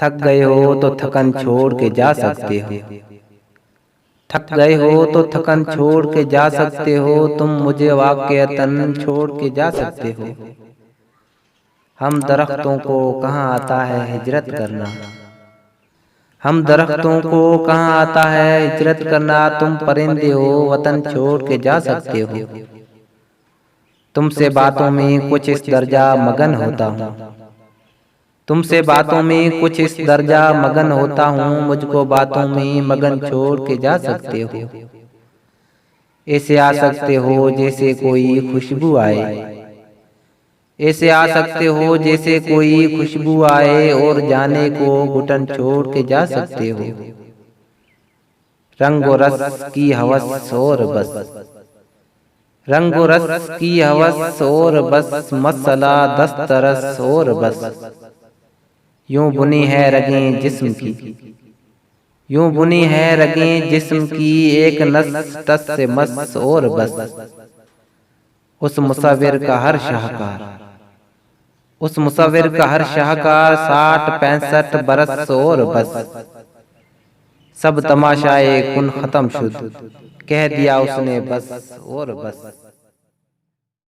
थक गए हो तो थकन छोड़ के जा सकते हो। थक गए हो तो थकन छोड़ के जा सकते हो, तुम मुझे वाक़ईतन छोड़ के जा सकते हो। हम दरख्तों को कहाँ आता है हिजरत करना, हम दरख्तों को कहाँ आता है हिजरत करना, तुम परिंदे हो वतन छोड़ के जा सकते हो। तुमसे बातों में कुछ इस दर्जा मगन होता हूँ, तुमसे बातों में कुछ इस दर्जा मगन होता हूँ, मुझको बातों में मगन छोड़ के जा सकते हो। ऐसे आ सकते हो जैसे कोई खुशबू आए, ऐसे आ सकते हो जैसे कोई खुशबू आए, और जाने को घुटन छोड़ के जा सकते हो। रंग और रस की हवस और बस, रंग और रस की हवस और बस, मसला दस्तरस और बस। यूं बुनी है रगें जिस्म की, यूं बुनी है रगें जिस्म की, एक नस तस से मस और बस। उस मुसव्विर का हर शाहकार, उस मुसव्विर का हर शाहकार, 60-65 बरस और बस। सब तमाशाए कुन खत्म शुद, कह दिया उसने बस और बस।